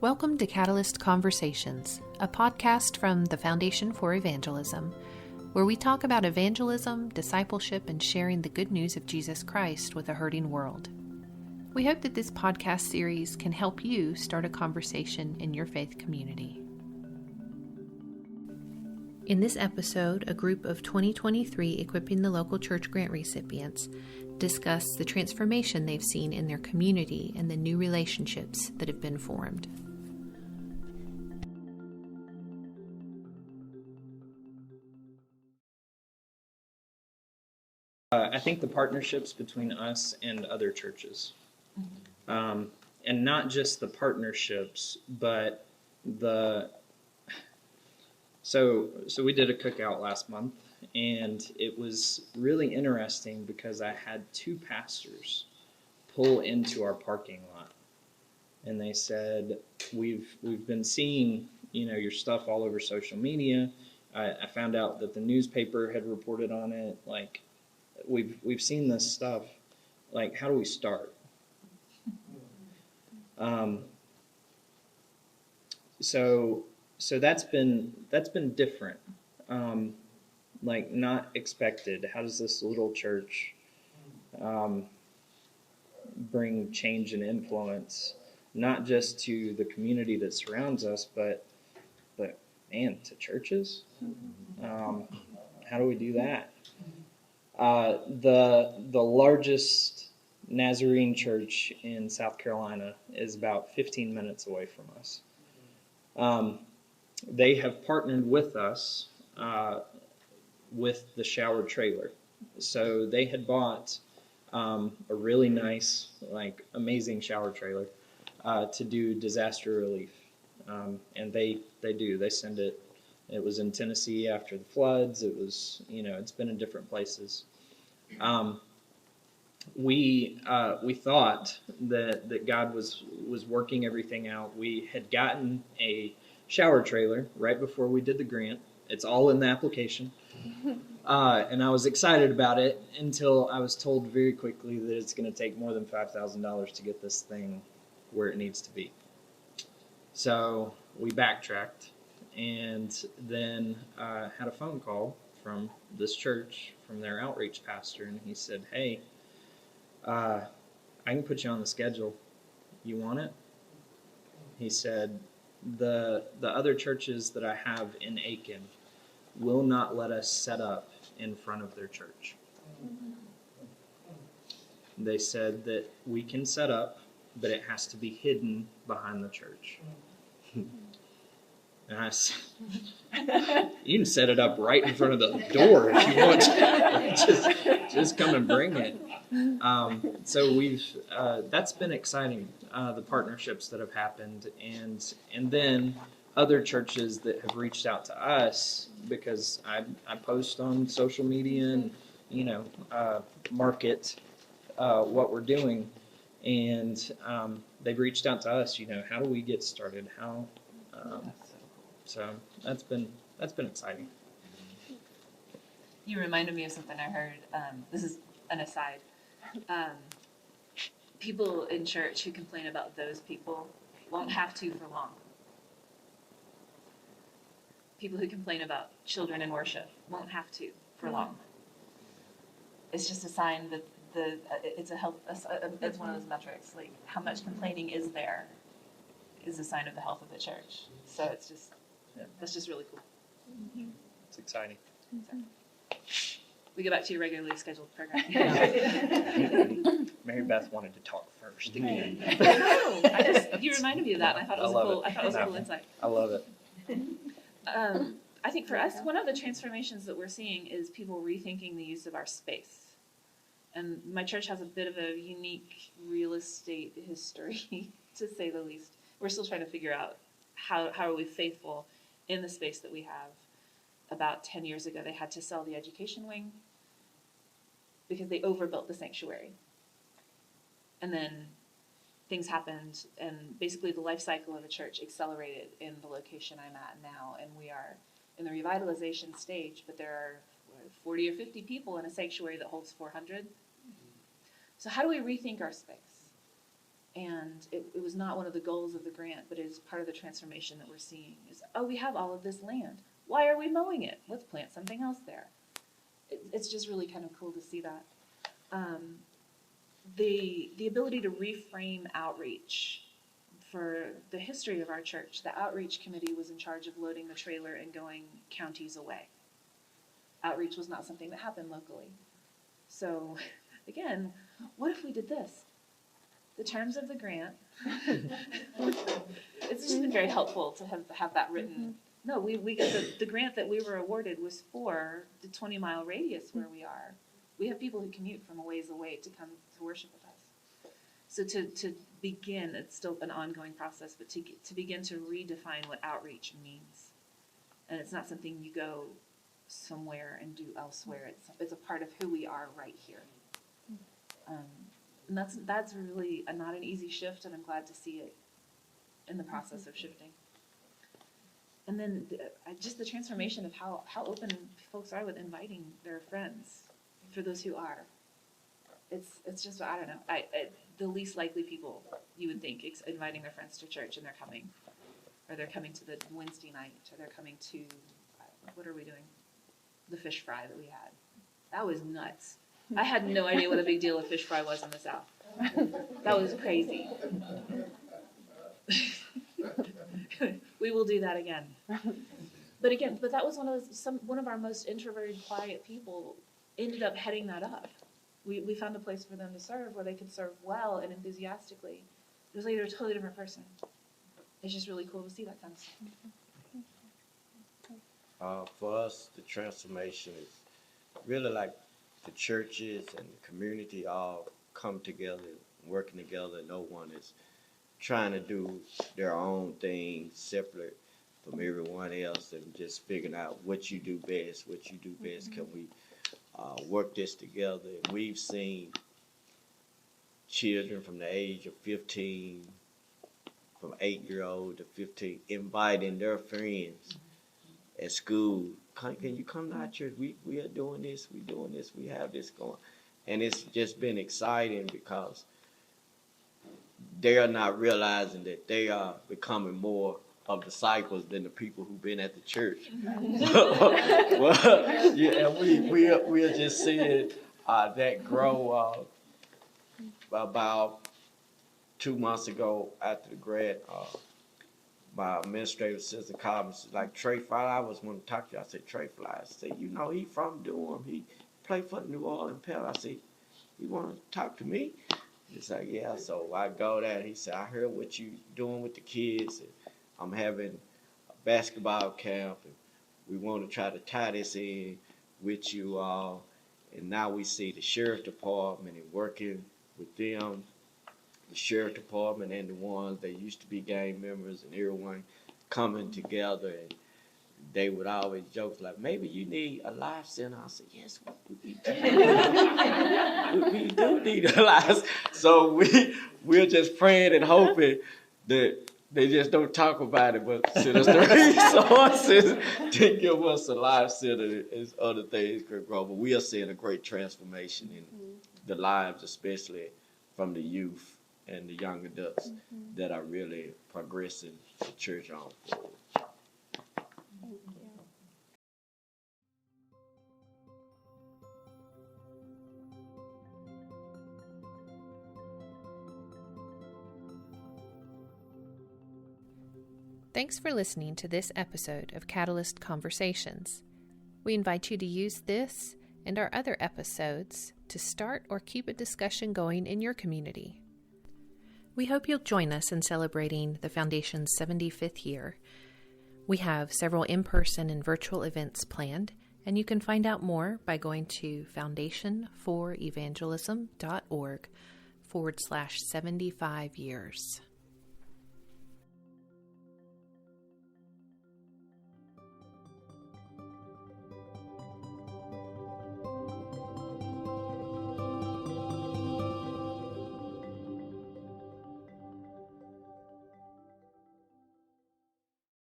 Welcome to Catalyst Conversations, a podcast from the Foundation for Evangelism, where we talk about evangelism, discipleship, and sharing the good news of Jesus Christ with a hurting world. We hope that this podcast series can help you start a conversation in your faith community. In this episode, a group of 2023 Equipping the Local Church grant recipients discuss the transformation they've seen in their community and the new relationships that have been formed. I think the partnerships between us and other churches, and not just the partnerships, but so we did a cookout last month, and it was really interesting because I had two pastors pull into our parking lot, and they said, "We've been seeing your stuff all over social media. I found out that the newspaper had reported on it. Like, we've seen this stuff. Like, how do we start?" So that's been different. Like, not expected. How does this little church bring change and influence, not just to the community that surrounds us, but man, to churches? How do we do that? The largest Nazarene church in South Carolina is about 15 minutes away from us. They have partnered with us with the shower trailer. So they had bought a really nice, amazing shower trailer to do disaster relief. And they do. They send it. It was in Tennessee after the floods. It was, it's been in different places. We thought that God was working everything out. We had gotten a shower trailer right before we did the grant. It's all in the application. And I was excited about it until I was told very quickly that it's going to take more than $5,000 to get this thing where it needs to be. So we backtracked and then had a phone call from this church, from their outreach pastor, and he said, "Hey, I can put you on the schedule. You want it?" He said, the other churches that I have in Aiken will not let us set up in front of their church. They said that we can set up, but it has to be hidden behind the church. And I said, "You can set it up right in front of the door if you want to. Just come and bring it." So that's been exciting, the partnerships that have happened, and then other churches that have reached out to us because I post on social media and market what we're doing, and they've reached out to us. How do we get started? How? So that's been exciting. You reminded me of something I heard. This is an aside. People in church who complain about those people won't have to for long. People who complain about children in worship won't have to for long. It's just a sign that it's it's one of those metrics. Like, how much complaining is there is a sign of the health of the church. So that's just really cool. It's exciting. We go back to your regularly scheduled program. Mary Beth wanted to talk first again. You reminded me of that, and I thought it was cool. I thought it was a cool insight. I love it. I think for us, one of the transformations that we're seeing is people rethinking the use of our space. And my church has a bit of a unique real estate history, to say the least. We're still trying to figure out how are we faithful in the space that we have. About 10 years ago, they had to sell the education wing because they overbuilt the sanctuary. And then things happened, and basically the life cycle of the church accelerated in the location I'm at now. And we are in the revitalization stage, but there are 40 or 50 people in a sanctuary that holds 400. So how do we rethink our space? And it was not one of the goals of the grant, but it is part of the transformation that we're seeing. Is, we have all of this land. Why are we mowing it? Let's plant something else there. It's just really kind of cool to see that. The ability to reframe outreach. For the history of our church, the outreach committee was in charge of loading the trailer and going counties away. Outreach was not something that happened locally. So, again, what if we did this? The terms of the grant, it's just been very helpful to have that written. No, we got the grant that we were awarded was for the 20-mile radius where we are. We have people who commute from a ways away to come to worship with us. So to begin, it's still an ongoing process, but to begin to redefine what outreach means. And it's not something you go somewhere and do elsewhere. It's a part of who we are right here. And that's really not an easy shift, and I'm glad to see it in the process of shifting. And then just the transformation of how open folks are with inviting their friends, for those who are. It's just, I don't know, the least likely people you would think inviting their friends to church, and they're coming. Or they're coming to the Wednesday night, or they're coming to, what are we doing? The fish fry that we had. That was nuts. I had no idea what a big deal a fish fry was in the South. That was crazy. We will do that again. But that was one of our most introverted, quiet people ended up heading that up. We found a place for them to serve where they could serve well and enthusiastically. It was like they're a totally different person. It's just really cool to see that kind of stuff. For us, the transformation is really like the churches and the community all come together, working together. No one is trying to do their own thing separate from everyone else, and just figuring out what you do best. Can we work this together? And we've seen children from the age of 15, from 8-year-old to 15, inviting their friends at school. Can you come to our church? We are doing this, we have this going. And it's just been exciting because they are not realizing that they are becoming more of disciples than the people who've been at the church. Well, yeah, we are just seeing that grow. About 2 months ago, after the grad, my administrative assistant called me. She's like, Trey Fly, I was want to talk to you. I said, Trey Fly. I said, he from Durham. He played for the New Orleans Pelicans. I said, you want to talk to me? He's like, yeah. So I go there. He said, I heard what you doing with the kids. And I'm having a basketball camp, and we want to try to tie this in with you all. And now we see the sheriff department and working with them, the sheriff department and the ones that used to be gang members and everyone coming together. And they would always joke like, maybe you need a life center. I said, yes, we do. We do need a life. So we're just praying and hoping that they just don't talk about it, but send us the resources to give us a life center and other things could grow. But we are seeing a great transformation in the lives, especially from the youth and the young adults that are really progressing the church on forward. Thank you. Thanks for listening to this episode of Catalyst Conversations. We invite you to use this and our other episodes to start or keep a discussion going in your community. We hope you'll join us in celebrating the Foundation's 75th year. We have several in-person and virtual events planned, and you can find out more by going to foundationforevangelism.org/75 years.